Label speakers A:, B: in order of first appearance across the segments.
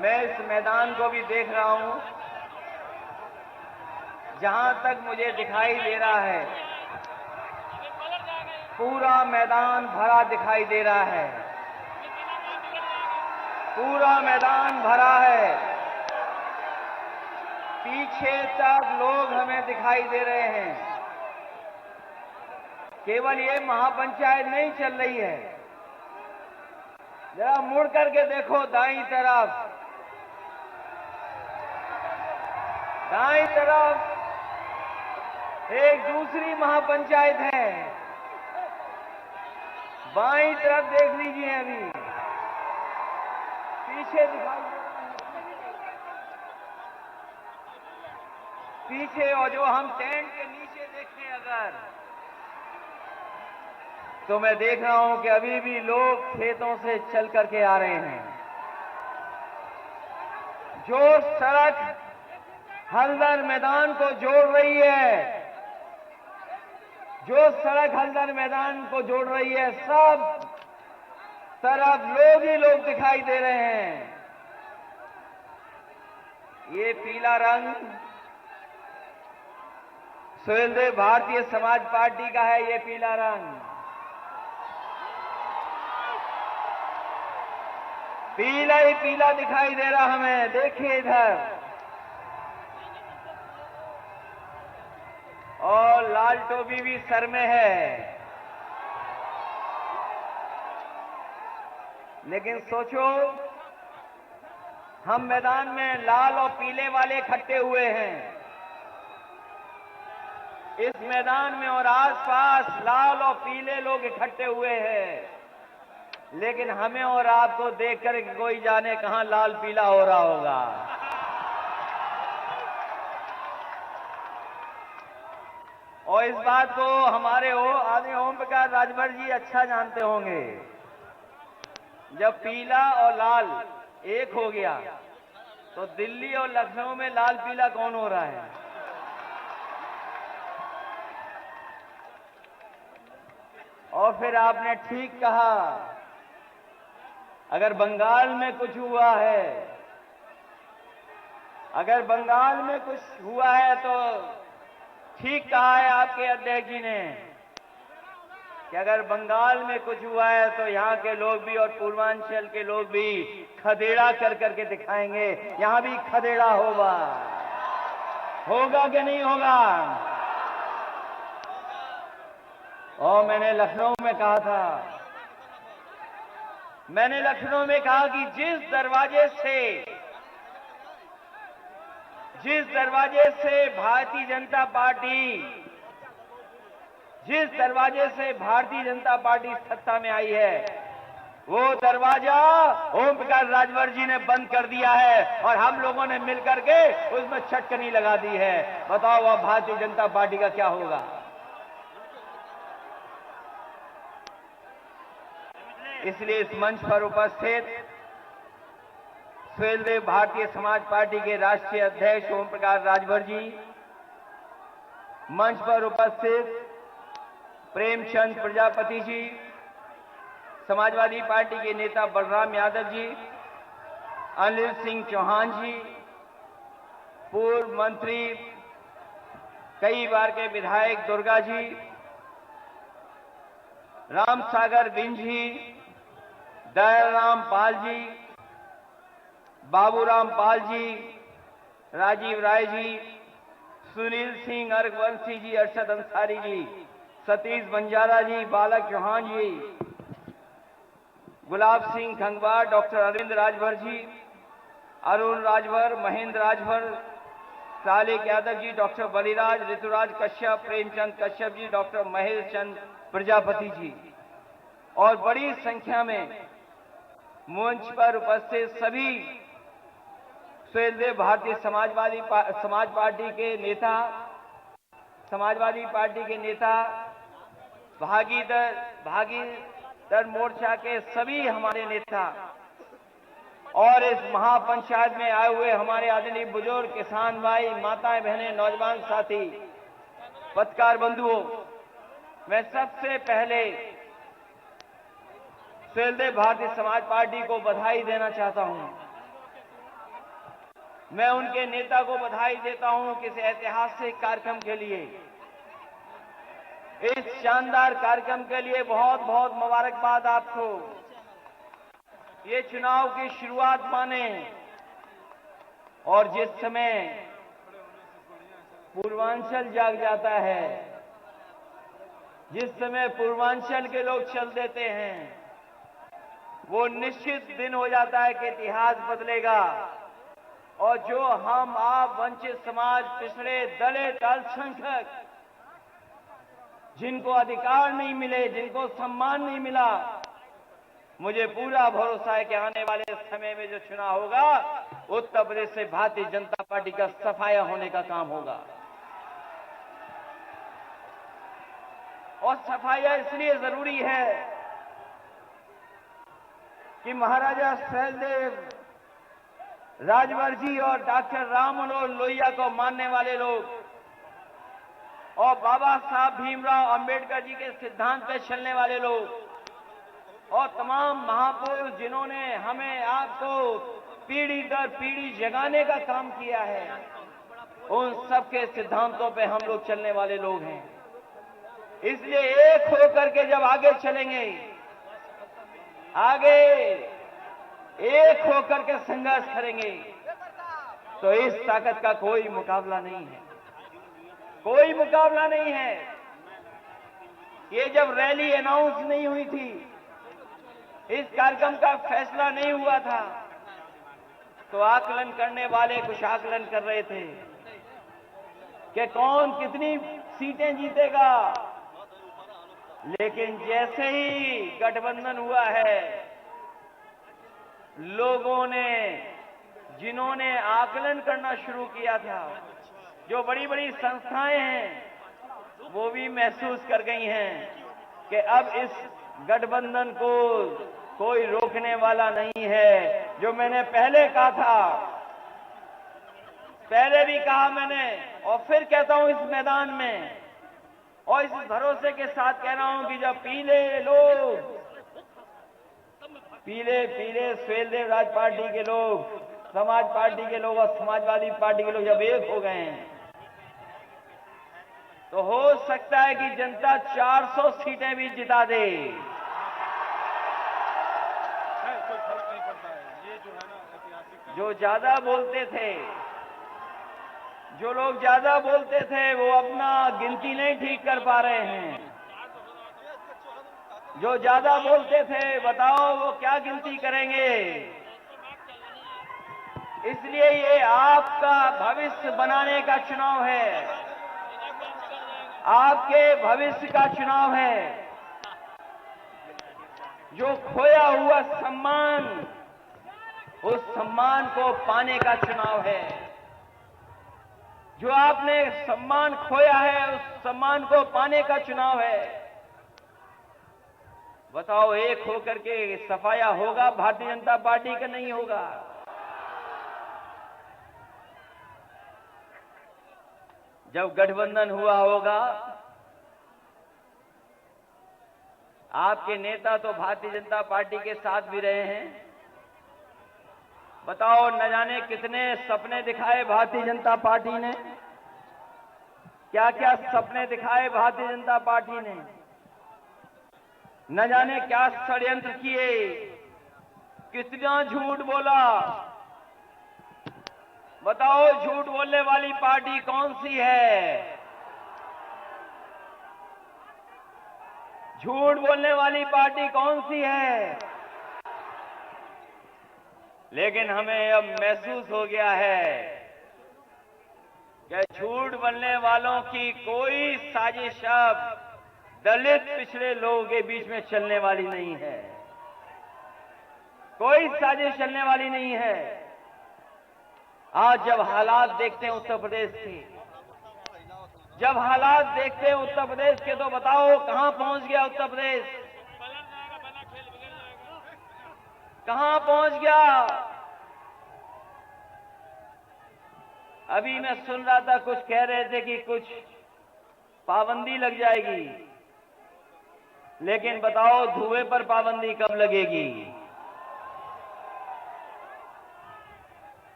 A: मैं इस मैदान को भी देख रहा हूं। जहां तक मुझे दिखाई दे रहा है, पूरा मैदान भरा दिखाई दे रहा है। पूरा मैदान भरा है। पीछे तक लोग हमें दिखाई दे रहे हैं। केवल ये महापंचायत नहीं चल रही है। जरा मुड़ करके देखो दाईं तरफ। दाईं तरफ एक दूसरी महापंचायत है। बाईं तरफ देख लीजिए, अभी पीछे दिखाई दे रहा है। पीछे, और जो हम टेंट के नीचे देखें अगर, तो मैं देख रहा हूं कि अभी भी लोग खेतों से चल करके आ रहे हैं। जो सड़क हल्दर मैदान को जोड़ रही है, जो सड़क हल्दर मैदान को जोड़ रही है, सब तरफ लोग ही लोग दिखाई दे रहे हैं। ये पीला रंग सुहेलदेव भारतीय समाज पार्टी का है। ये पीला रंग पीला ही पीला दिखाई दे रहा हमें। देखिए इधर, और लाल टोपी भी सर में है। लेकिन सोचो, हम मैदान में लाल और पीले वाले इकट्ठे हुए हैं। इस मैदान में और आसपास लाल और पीले लोग इकट्ठे हुए हैं। लेकिन हमें और आपको देखकर कोई जाने कहां लाल पीला हो रहा होगा। और इस बात को हमारे आदरणीय ओम प्रकाश राजभर जी अच्छा जानते होंगे। जब पीला और लाल एक हो गया, तो दिल्ली और लखनऊ में लाल पीला कौन हो रहा है? और फिर आपने ठीक कहा, अगर बंगाल में कुछ हुआ है, अगर बंगाल में कुछ हुआ है, तो ठीक कहा है आपके अध्यक्ष जी ने कि अगर बंगाल में कुछ हुआ है तो यहां के लोग भी और पूर्वांचल के लोग भी खदेड़ा कर करके दिखाएंगे। यहां भी खदेड़ा होगा कि नहीं होगा? और मैंने लखनऊ में कहा था, मैंने लखनऊ में कहा कि जिस दरवाजे से भारतीय जनता पार्टी सत्ता में आई है, वो दरवाजा ओम प्रकाश राजभर जी ने बंद कर दिया है और हम लोगों ने मिलकर के उसमें छटकनी लगा दी है। बताओ अब भारतीय जनता पार्टी का क्या होगा? इसलिए इस मंच पर उपस्थित सुहेलदेव भारतीय समाज पार्टी के राष्ट्रीय अध्यक्ष ओम प्रकाश राजभर जी, मंच पर उपस्थित प्रेमचंद प्रजापति जी, समाजवादी पार्टी के नेता बलराम यादव जी, अनिल सिंह चौहान जी, पूर्व मंत्री कई बार के विधायक दुर्गा जी, राम सागर बिंज जी, दयाराम पाल जी, बाबूराम पाल जी, राजीव राय जी, सुनील सिंह अर्घवंशी जी, अरशद अंसारी जी, सतीश बंजारा जी, बालक चौहान जी, Gulab Singh खंगवार, doctor Arvind Rajbhar ji, Arun Rajbhar, Mahendra Rajbhar, Salik Yadav ji, doctor Baliraj, Rituraj Kashyap, Premchand Kashyap ji, doctor Mahesh चंद प्रजापति जी, और बड़ी संख्या में मंच पर उपस्थित सभी सुहेलदेव भारतीय समाज पार्टी के नेता, भागीदार मोर्चा के सभी हमारे नेता, और इस महापंचायत में आए हुए हमारे आदरणीय बुजुर्ग, किसान भाई, माताएं, बहनें, नौजवान साथी, पत्रकार बंधुओं, मैं सबसे पहले सुहेलदेव भारतीय समाज पार्टी को बधाई देना चाहता हूं। मैं उनके नेता को बधाई देता हूं कि इस ऐतिहासिक कार्यक्रम के लिए, इस शानदार कार्यक्रम के लिए बहुत बहुत मुबारकबाद आपको। ये चुनाव की शुरुआत माने और जिस समय पूर्वांचल जाग जाता है, जिस समय पूर्वांचल के लोग चल देते हैं, वो निश्चित दिन हो जाता है कि इतिहास बदलेगा और जो हम आप वंचित समाज, पिछड़े, दलित, अल्पसंख्यक, जिनको अधिकार नहीं मिले, जिनको सम्मान नहीं मिला, मुझे पूरा भरोसा है कि आने वाले समय में जो चुनाव होगा, उत्तर प्रदेश से भारतीय जनता पार्टी का सफाया होने का काम होगा। और सफाया इसलिए जरूरी है कि महाराजा सैलदेव राजभर और डॉक्टर राम मनोहर लोहिया को मानने वाले लोग और बाबा साहब भीमराव अंबेडकर जी के सिद्धांत पे चलने वाले लोग और तमाम महापुरुष जिन्होंने हमें आपको पीढ़ी दर पीढ़ी जगाने का काम किया है, उन सबके सिद्धांतों पे हम लोग चलने वाले लोग हैं। इसलिए एक होकर के जब आगे चलेंगे, आगे एक होकर के संघर्ष करेंगे, तो इस ताकत का कोई मुकाबला नहीं है, कोई मुकाबला नहीं है। ये जब रैली अनाउंस नहीं हुई थी, इस कार्यक्रम का फैसला नहीं हुआ था, तो आकलन करने वाले कुछ आकलन कर रहे थे कि कौन कितनी सीटें जीतेगा। लेकिन जैसे ही गठबंधन हुआ है, लोगों ने, जिन्होंने आकलन करना शुरू किया था, जो बड़ी बड़ी संस्थाएं हैं, वो भी महसूस कर गई हैं कि अब इस गठबंधन को कोई रोकने वाला नहीं है। जो मैंने पहले कहा था, पहले भी कहा मैंने और फिर कहता हूं इस मैदान में और इस भरोसे के साथ कह रहा हूं कि जब पीले सैलदेव राज पार्टी के लोग, समाज पार्टी के लोग और समाजवादी पार्टी के लोग जब एक हो गए हैं, तो हो सकता है कि जनता 400 सीटें भी जिता दे।
B: कोई फर्क नहीं पड़ता है। ये जो है ना ऐतिहासिक,
A: जो ज्यादा बोलते थे, जो लोग ज्यादा बोलते थे, वो अपना गिनती नहीं ठीक कर पा रहे हैं। जो ज्यादा बोलते थे, बताओ वो क्या गिनती करेंगे। इसलिए ये आपका भविष्य बनाने का चुनाव है, आपके भविष्य का चुनाव है। जो खोया हुआ सम्मान, उस सम्मान को पाने का चुनाव है। जो आपने सम्मान खोया है, उस सम्मान को पाने का चुनाव है। बताओ एक होकर के सफाया होगा भारतीय जनता पार्टी का, नहीं होगा? जब गठबंधन हुआ होगा, आपके नेता तो भारतीय जनता पार्टी के साथ भी रहे हैं। बताओ न जाने कितने सपने दिखाए भारतीय जनता पार्टी ने, क्या क्या सपने दिखाए भारतीय जनता पार्टी ने, न जाने क्या षड्यंत्र किए, कितना झूठ बोला। बताओ झूठ बोलने वाली पार्टी कौन सी है? झूठ बोलने वाली पार्टी कौन सी है? लेकिन हमें अब महसूस हो गया है कि झूठ बोलने वालों की कोई साजिश अब दलित पिछड़े लोगों के बीच में चलने वाली नहीं है। कोई साजिश चलने वाली नहीं है। आज जब हालात देखते हैं उत्तर प्रदेश के, जब हालात देखते हैं उत्तर प्रदेश के, तो बताओ कहां पहुंच गया उत्तर प्रदेश? कहां पहुंच गया? अभी मैं सुन रहा था, कुछ कह रहे थे कि कुछ पाबंदी लग जाएगी, लेकिन बताओ धुएं पर पाबंदी कब लगेगी?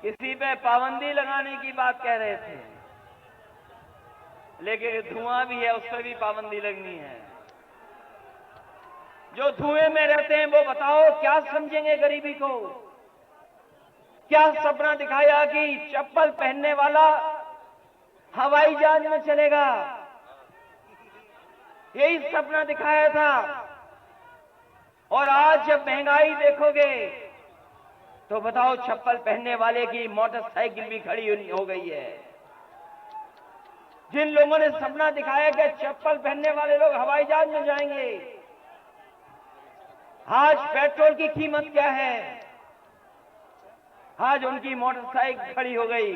A: किसी पे पाबंदी लगाने की बात कह रहे थे, लेकिन धुआं भी है, उस पर भी पाबंदी लगनी है। जो धुएं में रहते हैं वो बताओ क्या समझेंगे गरीबी को? क्या सपना दिखाया कि चप्पल पहनने वाला हवाई जहाज में चलेगा? यही सपना दिखाया था। और आज जब महंगाई देखोगे तो बताओ चप्पल पहनने वाले की मोटरसाइकिल भी खड़ी हो गई है। जिन लोगों ने सपना दिखाया कि चप्पल पहनने वाले लोग हवाई जहाज में जाएंगे, आज पेट्रोल की कीमत क्या है? आज उनकी मोटरसाइकिल खड़ी हो गई।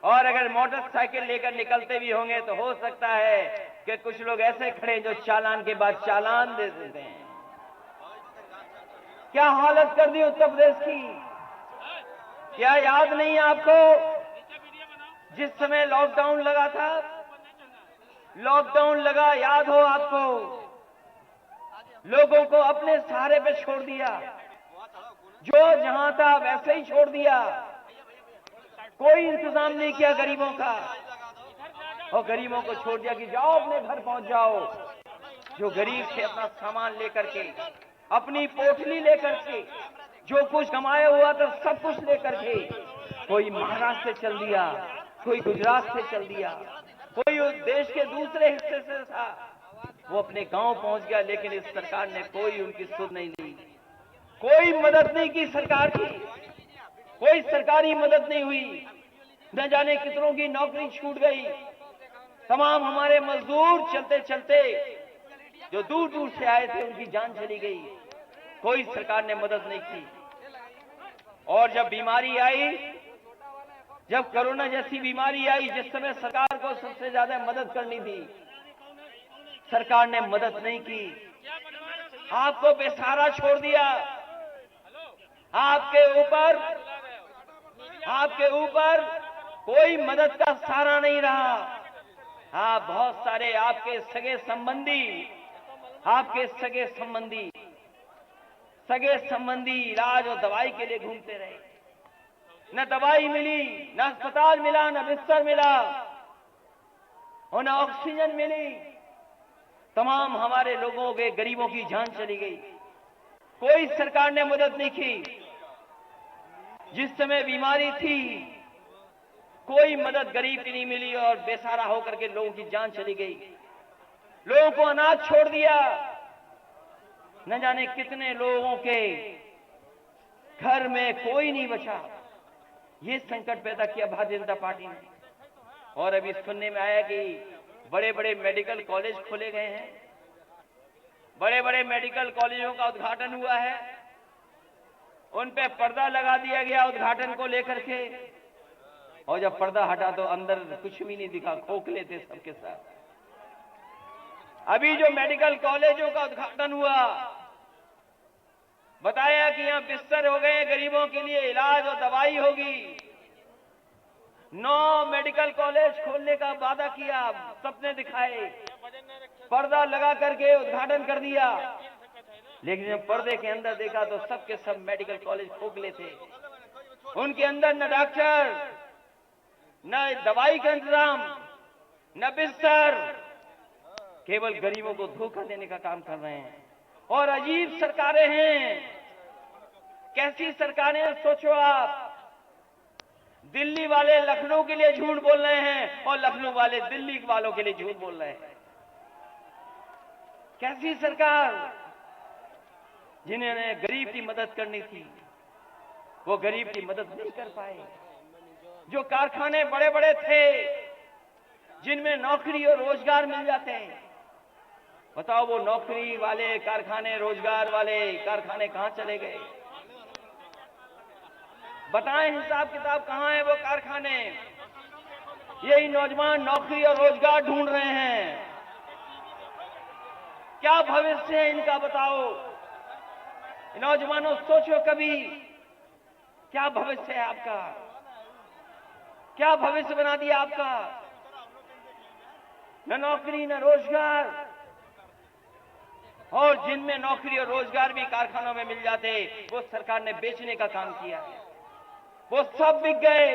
A: और अगर मोटरसाइकिल लेकर निकलते भी होंगे तो हो सकता है कि कुछ लोग ऐसे खड़े जो चालान के बाद चालान दे देते हैं। क्या हालत कर दी उत्तर प्रदेश की? क्या याद नहीं है आपको जिस समय लॉकडाउन लगा था? लॉकडाउन लगा, याद हो आपको? लोगों को अपने सहारे पे छोड़ दिया, जो जहां था वैसे ही छोड़ दिया। कोई इंतजाम नहीं किया गरीबों का, और गरीबों को छोड़ दिया कि जाओ अपने घर पहुंच जाओ। जो गरीब थे अपना सामान लेकर के, अपनी पोटली लेकर के, जो कुछ कमाया हुआ था सब कुछ लेकर के, कोई महाराष्ट्र से चल दिया, कोई गुजरात से चल दिया, कोई उस देश के दूसरे हिस्से से था, वो अपने गांव पहुंच गया। लेकिन इस सरकार ने कोई उनकी सुध नहीं ली, कोई मदद नहीं की सरकार की, कोई सरकारी मदद नहीं हुई। न जाने कितनों की नौकरी छूट गई। तमाम हमारे मजदूर चलते चलते जो दूर दूर से आए थे उनकी जान चली गई। कोई सरकार ने मदद नहीं की। और जब बीमारी आई, जब कोरोना जैसी बीमारी आई, जिस समय सरकार को सबसे ज्यादा मदद करनी थी, सरकार ने मदद नहीं की। आपको बेसहारा छोड़ दिया। आपके ऊपर कोई मदद का सहारा नहीं रहा। हाँ, बहुत सारे आपके सगे संबंधी इलाज और दवाई के लिए घूमते रहे। न दवाई मिली, न अस्पताल मिला, न बिस्तर मिला, और न ऑक्सीजन मिली। तमाम हमारे लोगों के, गरीबों की जान चली गई। कोई सरकार ने मदद नहीं की। जिस समय बीमारी थी कोई मदद गरीब की नहीं मिली, और बेसहारा होकर के लोगों की जान चली गई। लोगों को अनाज छोड़ दिया। न जाने कितने लोगों के घर में कोई नहीं बचा। ये संकट पैदा किया भारतीय जनता पार्टी ने। और अभी सुनने में आया कि बड़े बड़े मेडिकल कॉलेज खोले गए हैं। बड़े बड़े मेडिकल कॉलेजों का उद्घाटन हुआ है। उन पे पर्दा लगा दिया गया उद्घाटन को लेकर के, और जब पर्दा हटा तो अंदर कुछ भी नहीं दिखा, खोखले थे सबके साथ। अभी जो मेडिकल कॉलेजों का उद्घाटन हुआ, बताया कि यहां बिस्तर हो गए, गरीबों के लिए इलाज और दवाई होगी। 9 मेडिकल कॉलेज खोलने का वादा किया, सपने दिखाए, पर्दा लगा करके उद्घाटन कर दिया। लेकिन जब पर्दे के अंदर देखा तो सबके सब मेडिकल कॉलेज खोखले थे। उनके अंदर न डॉक्टर, न दवाई का इंतजाम, न बिस्तर, केवल गरीबों को धोखा देने का काम कर रहे हैं। और अजीब सरकारें हैं। कैसी सरकारें हैं सोचो आप। दिल्ली वाले लखनऊ के लिए झूठ बोल रहे हैं, और लखनऊ वाले दिल्ली वालों के लिए झूठ बोल रहे हैं। कैसी सरकार? जिन्होंने गरीब की मदद करनी थी वो गरीब की मदद नहीं कर पाए। जो कारखाने बड़े बड़े थे जिनमें नौकरी और रोजगार मिल जाते हैं, बताओ वो नौकरी वाले कारखाने, रोजगार वाले कारखाने कहां चले गए? बताएं हिसाब किताब कहां है वो कारखाने? यही नौजवान नौकरी और रोजगार ढूंढ रहे हैं। क्या भविष्य है इनका बताओ? नौजवानों सोचो कभी, क्या भविष्य है आपका? क्या भविष्य बना दिया आपका? न नौकरी न रोजगार। और जिनमें नौकरी और रोजगार भी कारखानों में मिल जाते, वो सरकार ने बेचने का काम किया है। वो सब बिक गए।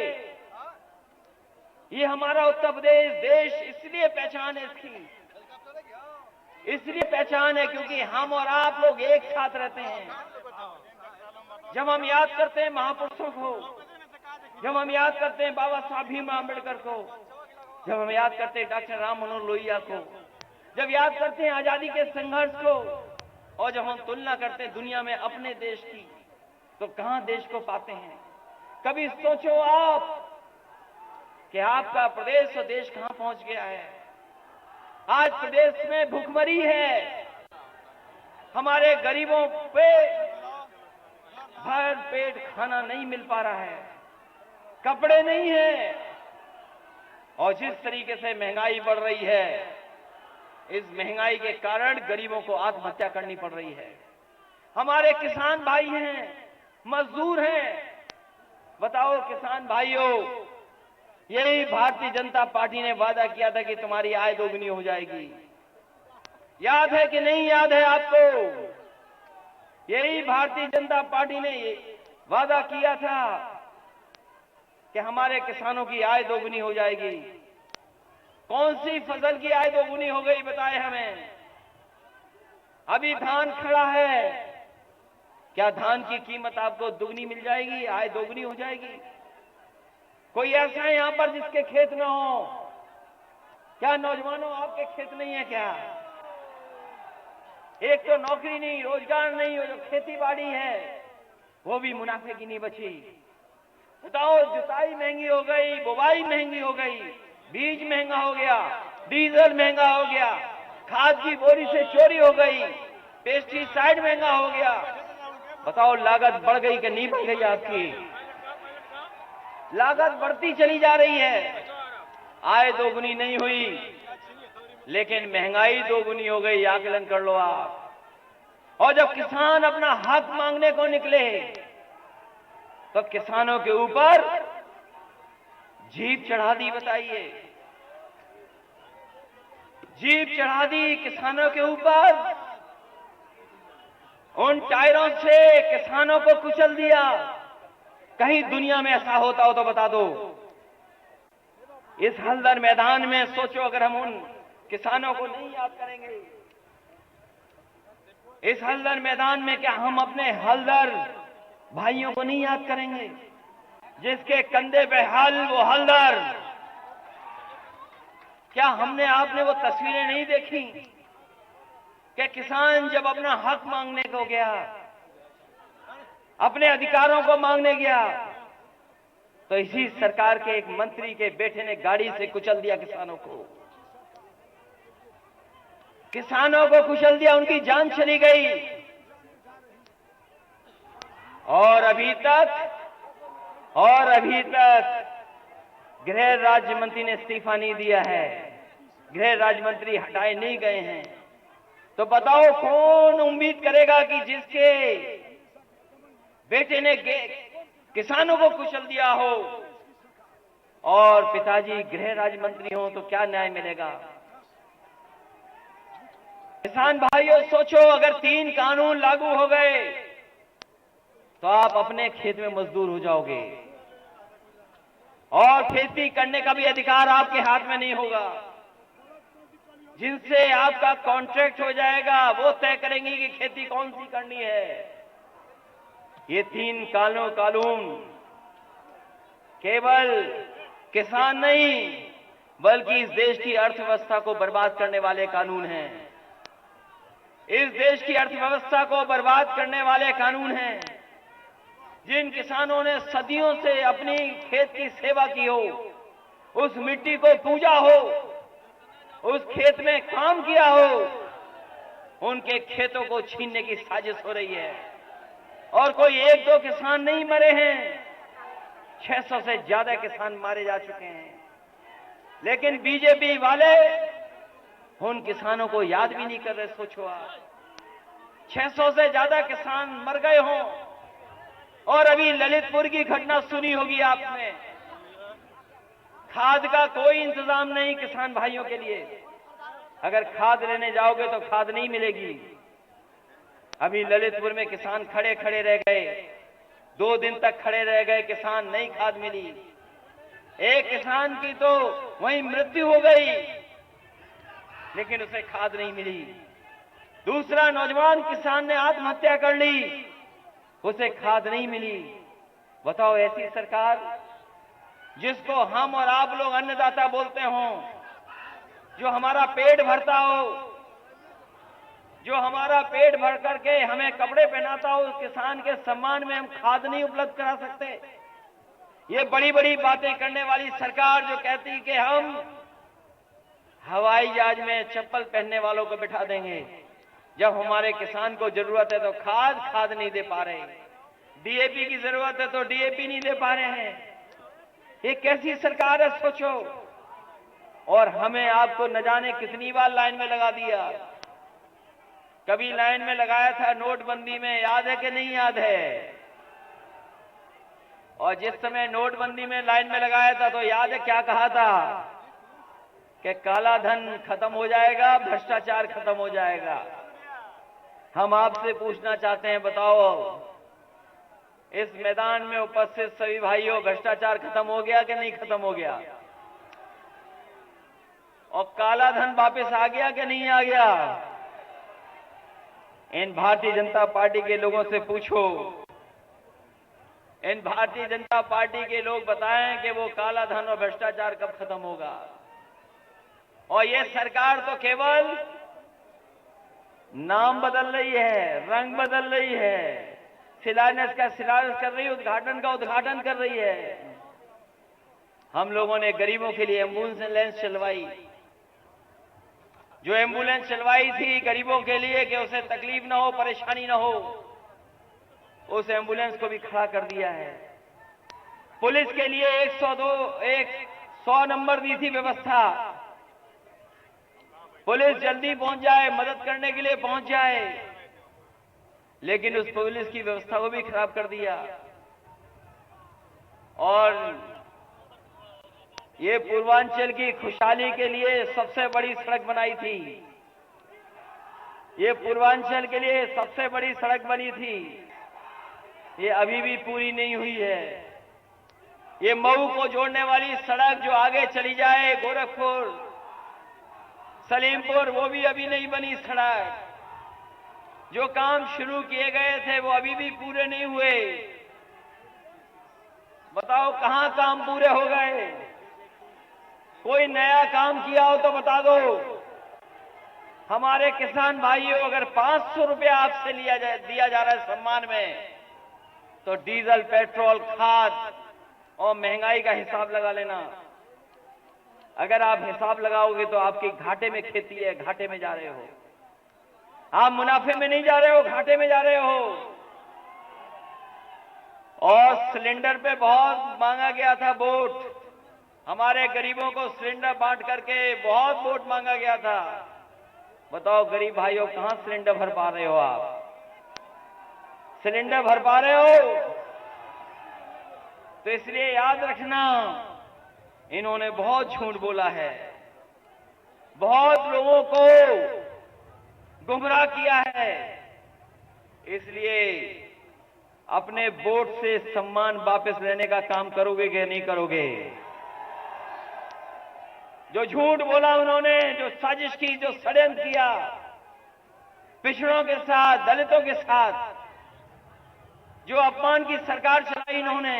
A: ये हमारा उत्तर प्रदेश देश इसलिए पहचान है इसकी, इसलिए पहचान है क्योंकि हम और आप लोग एक साथ रहते हैं। जब हम याद करते हैं महापुरुषों को, जब हम याद करते हैं बाबा साहब भीमराव अम्बेडकर को, जब हम याद करते हैं डॉक्टर राम मनोहर लोहिया को, जब याद करते हैं आजादी के संघर्ष को, और जब हम तुलना करते हैं दुनिया में अपने देश की, तो कहां देश को पाते हैं। कभी सोचो आप कि आपका प्रदेश और देश कहां पहुंच गया है। आज प्रदेश में भूखमरी है, हमारे गरीबों पे भर पेट खाना नहीं मिल पा रहा है, कपड़े नहीं है, और जिस तरीके से महंगाई बढ़ रही है, इस महंगाई के कारण गरीबों को आत्महत्या करनी पड़ रही है। हमारे किसान भाई हैं, मजदूर हैं। बताओ किसान भाइयों, यही भारतीय जनता पार्टी ने वादा किया था कि तुम्हारी आय दोगुनी हो जाएगी। याद है कि नहीं याद है आपको? यही भारतीय जनता पार्टी ने वादा किया था कि हमारे किसानों की आय दोगुनी हो जाएगी। कौन सी फसल की आय दोगुनी हो गई बताएं हमें। अभी धान खड़ा है, क्या धान की कीमत आपको दुगनी मिल जाएगी, आय दोगुनी हो जाएगी? कोई ऐसा है यहां पर जिसके खेत ना हो? क्या नौजवानों आपके खेत नहीं है क्या? एक तो नौकरी नहीं, रोजगार नहीं, जो खेती बाड़ी है वो भी मुनाफे की नहीं बची। बताओ, जुताई महंगी हो गई, बुवाई महंगी हो गई, बीज महंगा हो गया, डीजल महंगा हो गया, खाद की बोरी से चोरी हो गई, पेस्टिसाइड महंगा हो गया। बताओ, लागत बढ़ गई कि नहीं बढ़ गई? आपकी लागत बढ़ती चली जा रही है, आय दोगुनी नहीं हुई, लेकिन महंगाई दोगुनी हो गई। आकलन कर लो आप। और जब किसान अपना हक मांगने को निकले तो किसानों के ऊपर जीप चढ़ा दी। बताइए, जीप चढ़ा दी किसानों के ऊपर, उन टायरों से किसानों को कुचल दिया। कहीं दुनिया में ऐसा होता हो तो बता दो। इस हल्दर मैदान में सोचो, अगर हम उन किसानों को नहीं याद करेंगे, इस हल्दर मैदान में क्या हम अपने हल्दर भाइयों को नहीं याद करेंगे, जिसके कंधे पे हल वो हल्दर? क्या हमने आपने वो तस्वीरें नहीं देखी कि किसान जब अपना हक मांगने को गया, अपने अधिकारों को मांगने गया, तो इसी सरकार के एक मंत्री के बेटे ने गाड़ी से कुचल दिया किसानों को, किसानों को कुचल दिया, उनकी जान चली गई। और अभी तक गृह राज्य मंत्री ने इस्तीफा नहीं दिया है, गृह राज्य मंत्री हटाए नहीं गए हैं। तो बताओ, कौन उम्मीद करेगा कि जिसके बेटे ने किसानों को कुचल दिया हो और पिताजी गृह राज्य मंत्री हो, तो क्या न्याय मिलेगा? किसान भाइयों सोचो, अगर 3 कानून लागू हो गए तो आप अपने खेत में मजदूर हो जाओगे और खेती करने का भी अधिकार आपके हाथ में नहीं होगा। जिनसे आपका कॉन्ट्रैक्ट हो जाएगा वो तय करेंगे कि खेती कौन सी करनी है। ये 3 कानून केवल किसान नहीं बल्कि इस देश की अर्थव्यवस्था को बर्बाद करने वाले कानून हैं। इस देश की अर्थव्यवस्था को बर्बाद करने वाले कानून हैं। जिन किसानों ने सदियों से अपनी खेत की सेवा की हो, उस मिट्टी को पूजा हो, उस खेत में काम किया हो, उनके खेतों को छीनने की साजिश हो रही है। और कोई 1-2 किसान नहीं मरे हैं, 600 से ज्यादा किसान मारे जा चुके हैं। लेकिन बीजेपी वाले उन किसानों को याद भी नहीं कर रहे। सोचो आप, 600 से ज्यादा किसान मर गए हों। और अभी ललितपुर की घटना सुनी होगी आपने, खाद का कोई इंतजाम नहीं किसान भाइयों के लिए। अगर खाद लेने जाओगे तो खाद नहीं मिलेगी। अभी ललितपुर में किसान खड़े खड़े रह गए, 2 दिन तक खड़े रह गए किसान, नहीं खाद मिली। एक किसान की तो वहीं मृत्यु हो गई, लेकिन उसे खाद नहीं मिली। दूसरा नौजवान किसान ने आत्महत्या कर ली, उसे खाद नहीं मिली। बताओ, ऐसी सरकार जिसको हम और आप लोग अन्नदाता बोलते हों, जो हमारा पेट भरता हो, जो हमारा पेट भर करके हमें कपड़े पहनाता हो, उस किसान के सम्मान में हम खाद नहीं उपलब्ध करा सकते। ये बड़ी बड़ी बातें करने वाली सरकार जो कहती कि हम हवाई जहाज में चप्पल पहनने वालों को बिठा देंगे, जब हमारे किसान को जरूरत है तो खाद नहीं दे पा रहे, डीएपी की जरूरत है तो डीएपी नहीं दे पा रहे हैं। ये कैसी सरकार है, सोचो। और हमें आपको न जाने कितनी बार लाइन में लगा दिया। कभी लाइन में लगाया था नोटबंदी में, याद है कि नहीं याद है? और जिस समय नोटबंदी में लाइन में लगाया था तो याद है क्या कहा था कि काला धन खत्म हो जाएगा, भ्रष्टाचार खत्म हो जाएगा। हम आपसे पूछना चाहते हैं, बताओ इस मैदान में उपस्थित सभी भाइयों, भ्रष्टाचार खत्म हो गया कि नहीं खत्म हो गया? और काला धन वापस आ गया कि नहीं आ गया? इन भारतीय जनता पार्टी के लोगों से पूछो, इन भारतीय जनता पार्टी के लोग बताएं कि वो काला धन और भ्रष्टाचार कब खत्म होगा। और ये सरकार तो केवल नाम बदल रही है, रंग बदल रही है, शिलान्यास का शिलान्यास कर रही है, उद्घाटन का उद्घाटन कर रही है। हम लोगों ने गरीबों के लिए एम्बुलेंस चलवाई, जो एम्बुलेंस चलवाई थी गरीबों के लिए कि उसे तकलीफ ना हो, परेशानी ना हो, उस एम्बुलेंस को भी खड़ा कर दिया है। पुलिस के लिए 100 नंबर दी थी व्यवस्था, पुलिस जल्दी पहुंच जाए, मदद करने के लिए पहुंच जाए, लेकिन उस पुलिस की व्यवस्था को भी खराब कर दिया। और ये पूर्वांचल की खुशहाली के लिए सबसे बड़ी सड़क बनाई थी, ये पूर्वांचल के लिए सबसे बड़ी सड़क बनी थी, ये अभी भी पूरी नहीं हुई है। ये मऊ को जोड़ने वाली सड़क जो आगे चली जाए गोरखपुर, सलीमपुर, वो भी अभी नहीं बनी सड़क। जो काम शुरू किए गए थे वो अभी भी पूरे नहीं हुए। बताओ कहां काम पूरे हो गए? कोई नया काम किया हो तो बता दो। हमारे किसान भाइयों, अगर 500 रुपया आपसे दिया जा रहा है सम्मान में, तो डीजल, पेट्रोल, खाद और महंगाई का हिसाब लगा लेना। अगर आप हिसाब लगाओगे तो आपके घाटे में खेती है, घाटे में जा रहे हो। आप मुनाफे में नहीं जा रहे हो, घाटे में जा रहे हो। और सिलेंडर पे बहुत मांगा गया था वोट, हमारे गरीबों को सिलेंडर बांट करके बहुत वोट मांगा गया था। बताओ गरीब भाइयों, कहां सिलेंडर भर पा रहे हो? आप सिलेंडर भर पा रहे हो? तो इसलिए याद रखना, इन्होंने बहुत झूठ बोला है, बहुत लोगों को गुमराह किया है। इसलिए अपने वोट से सम्मान वापस लेने का काम करोगे कि नहीं करोगे? जो झूठ बोला उन्होंने, जो साजिश की, जो षड्यंत्र किया पिछड़ों के साथ, दलितों के साथ, जो अपमान की सरकार चलाई इन्होंने,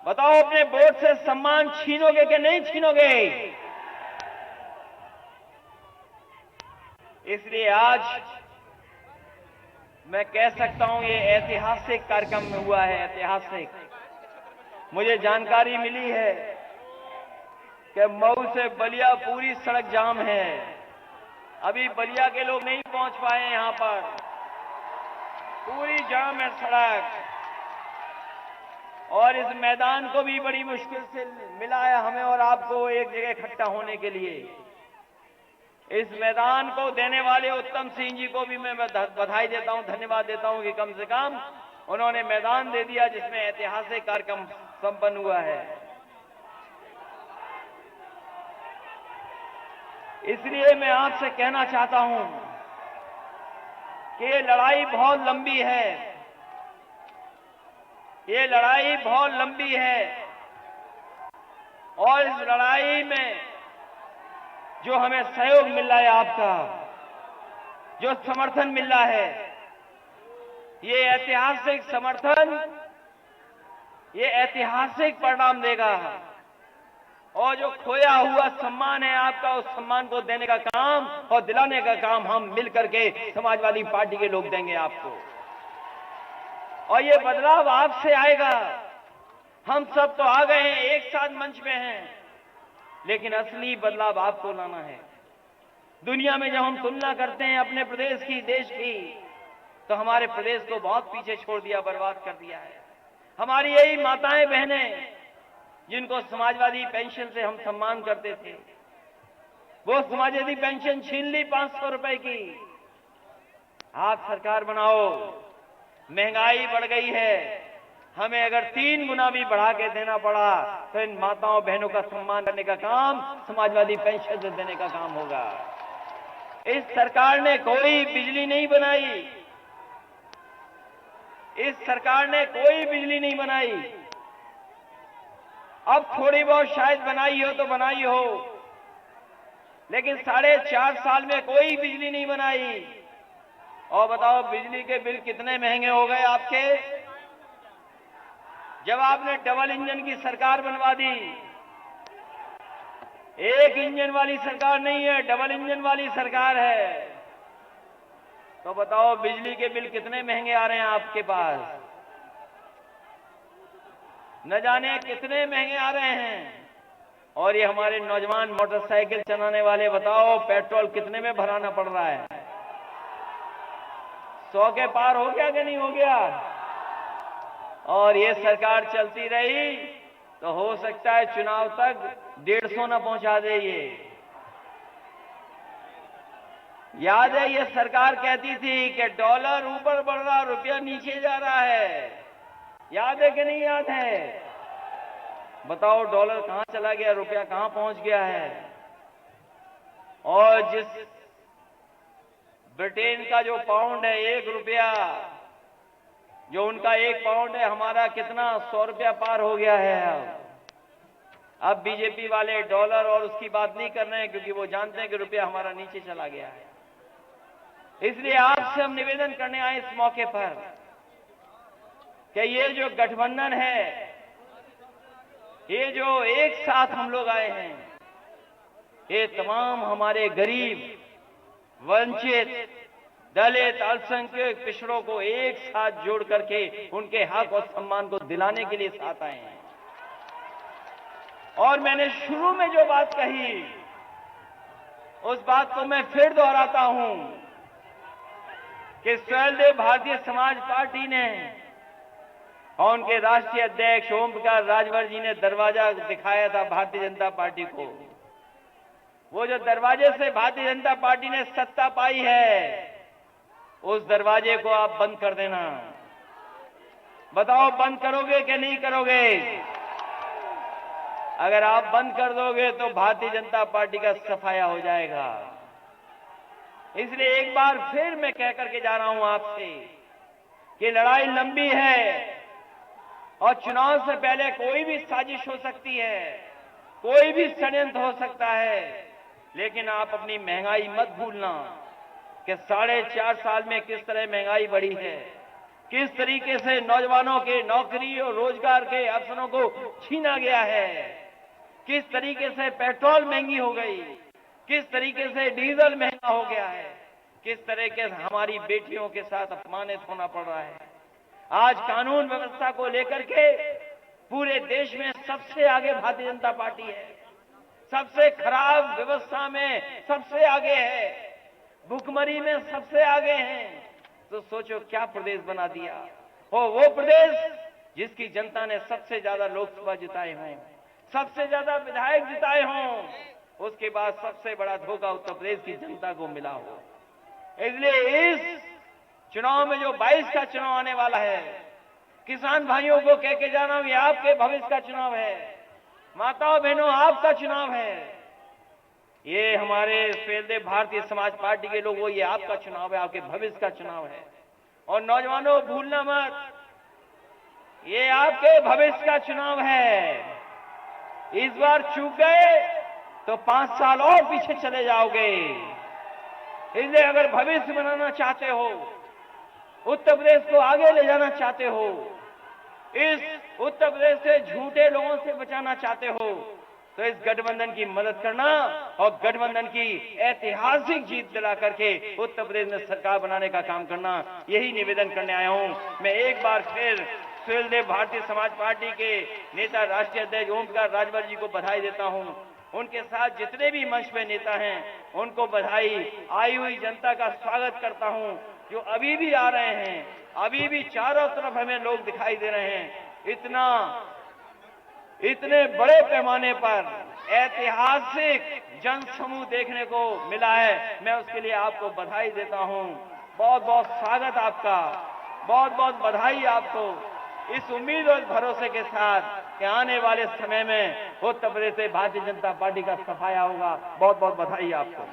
A: बताओ अपने वोट से सम्मान छीनोगे कि नहीं छीनोगे? इसलिए आज मैं कह सकता हूं ये ऐतिहासिक कार्यक्रम में हुआ है, ऐतिहासिक। मुझे जानकारी मिली है कि मऊ से बलिया पूरी सड़क जाम है। अभी बलिया के लोग नहीं पहुंच पाए यहां पर, पूरी जाम है सड़क। और इस मैदान को भी बड़ी मुश्किल से मिला है हमें और आपको एक जगह इकट्ठा होने के लिए। इस मैदान को देने वाले उत्तम सिंह जी को भी मैं बधाई देता हूं, धन्यवाद देता हूं कि कम से कम उन्होंने मैदान दे दिया जिसमें ऐतिहासिक कार्यक्रम संपन्न हुआ है। इसलिए मैं आपसे कहना चाहता हूं कि ये लड़ाई बहुत लंबी है, ये लड़ाई बहुत लंबी है और इस लड़ाई में जो हमें सहयोग मिल रहा है आपका, जो समर्थन मिल रहा है, ये ऐतिहासिक समर्थन, ये ऐतिहासिक परिणाम देगा और जो खोया हुआ सम्मान है आपका, उस सम्मान को देने का काम और दिलाने का काम हम मिलकर के समाजवादी पार्टी के लोग देंगे आपको। और ये बदलाव आपसे आएगा। हम सब तो आ गए हैं, एक साथ मंच में हैं, लेकिन असली बदलाव आपको लाना है। दुनिया में जब हम तुलना करते हैं अपने प्रदेश की, देश की, तो हमारे प्रदेश को बहुत पीछे छोड़ दिया, बर्बाद कर दिया है। हमारी यही माताएं बहनें जिनको समाजवादी पेंशन से हम सम्मान करते थे, वो समाजवादी पेंशन छीन ली 500 रुपए की। आप सरकार बनाओ, महंगाई बढ़ गई है, हमें अगर 3 गुना भी बढ़ा के देना पड़ा तो इन माताओं बहनों का सम्मान करने का काम समाजवादी पेंशन से देने का काम होगा। इस सरकार ने कोई बिजली नहीं बनाई, इस सरकार ने कोई बिजली नहीं बनाई। अब थोड़ी बहुत शायद बनाई हो तो बनाई हो, लेकिन 4.5 साल में कोई बिजली नहीं बनाई। और बताओ बिजली के बिल कितने महंगे हो गए आपके, जब आपने डबल इंजन की सरकार बनवा दी। एक इंजन वाली सरकार नहीं है, डबल इंजन वाली सरकार है। तो बताओ बिजली के बिल कितने महंगे आ रहे हैं आपके पास, न जाने कितने महंगे आ रहे हैं। और ये हमारे नौजवान मोटरसाइकिल चलाने वाले, बताओ पेट्रोल कितने में भराना पड़ रहा है। 100 के पार हो गया कि नहीं हो गया। और ये सरकार चलती रही तो हो सकता है चुनाव तक 150 न पहुंचा दे। ये याद है, ये सरकार कहती थी कि डॉलर ऊपर बढ़ रहा, रुपया नीचे जा रहा है। याद है कि नहीं याद है। बताओ डॉलर कहां चला गया, रुपया कहां पहुंच गया है। और जिस ब्रिटेन का जो पाउंड है 1 रुपया, जो उनका 1 पाउंड है, हमारा कितना 100 रुपया पार हो गया है। अब बीजेपी वाले डॉलर और उसकी बात नहीं कर रहे हैं, क्योंकि वो जानते हैं कि रुपया हमारा नीचे चला गया है। इसलिए आपसे हम निवेदन करने आए इस मौके पर कि ये जो गठबंधन है, ये जो एक साथ हम लोग आए हैं, ये तमाम हमारे गरीब, वंचित, दलित, अल्पसंख्यक, पिछड़ों को एक साथ जोड़ करके उनके हक और सम्मान को दिलाने के लिए साथ आए हैं। और मैंने शुरू में जो बात कही, उस बात को मैं फिर दोहराता हूं कि स्वैलदेव भारतीय समाज पार्टी ने और उनके राष्ट्रीय अध्यक्ष ओम प्रकाश राजभर जी ने दरवाजा दिखाया था भारतीय जनता पार्टी को। वो जो दरवाजे से भारतीय जनता पार्टी ने सत्ता पाई है, उस दरवाजे को आप बंद कर देना। बताओ बंद करोगे कि नहीं करोगे। अगर आप बंद कर दोगे तो भारतीय जनता पार्टी का सफाया हो जाएगा। इसलिए एक बार फिर मैं कह करके जा रहा हूं आपसे कि लड़ाई लंबी है और चुनाव से पहले कोई भी साजिश हो सकती है, कोई भी षड्यंत्र हो सकता है। लेकिन आप अपनी महंगाई मत भूलना कि 4.5 साल में किस तरह महंगाई बढ़ी है, किस तरीके से नौजवानों के नौकरी और रोजगार के अवसरों को छीना गया है, किस तरीके से पेट्रोल महंगी हो गई, किस तरीके से डीजल महंगा हो गया है, किस तरीके से हमारी बेटियों के साथ अपमानित होना पड़ रहा है। आज कानून व्यवस्था को लेकर के पूरे देश में सबसे आगे भारतीय जनता पार्टी है, सबसे खराब व्यवस्था में सबसे आगे है, भुखमरी में सबसे आगे हैं। तो सोचो क्या प्रदेश बना दिया हो, वो प्रदेश जिसकी जनता ने सबसे ज्यादा लोकसभा जिताए हों, सबसे ज्यादा विधायक जिताए हों, उसके बाद सबसे बड़ा धोखा उत्तर प्रदेश की जनता को मिला हो। इसलिए इस चुनाव में जो 22 का चुनाव आने वाला है, किसान भाइयों को कह के जा रहा हूं, ये आपके भविष्य का चुनाव है, माताओं बहनों आपका चुनाव है। ये हमारे स्वेलदेव भारतीय समाज पार्टी के लोगों, ये आपका चुनाव है, आपके भविष्य का चुनाव है। और नौजवानों, भूलना मत, ये आपके भविष्य का चुनाव है। इस बार चूक गए तो 5 साल और पीछे चले जाओगे। इसलिए अगर भविष्य बनाना चाहते हो, उत्तर प्रदेश को आगे ले जाना चाहते हो, इस उत्तर प्रदेश से झूठे लोगों से बचाना चाहते हो, तो इस गठबंधन की मदद करना और गठबंधन की ऐतिहासिक जीत दिला करके उत्तर प्रदेश में सरकार बनाने का काम करना, यही निवेदन करने आया हूं। मैं एक बार फिर स्वेलदेव भारतीय समाज पार्टी के नेता राष्ट्रीय अध्यक्ष ओमप्रकाश राजभर जी को बधाई देता हूं। उनके साथ जितने भी मंच पे नेता हैं, उनको बधाई। आई हुई जनता का स्वागत करता हूं, जो अभी भी आ रहे हैं। अभी भी चारों तरफ हमें लोग दिखाई दे रहे हैं। इतने बड़े पैमाने पर ऐतिहासिक जनसमूह देखने को मिला है। मैं उसके लिए आपको बधाई देता हूं। बहुत बहुत स्वागत आपका, बहुत बहुत बधाई आपको। इस उम्मीद और भरोसे के साथ कि आने वाले समय में उत्तर प्रदेश से भारतीय जनता पार्टी का सफाया होगा। बहुत बहुत बधाई आपको।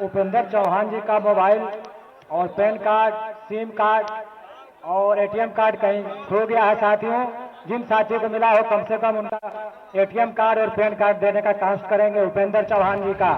C: उपेंद्र चौहान जी का मोबाइल और पैन कार्ड, सिम कार्ड और एटीएम कार्ड कहीं खो गया है साथियों। जिन साथियों को मिला हो, कम से कम उनका एटीएम कार्ड और पैन कार्ड देने का कास्ट करेंगे उपेंद्र चौहान जी का।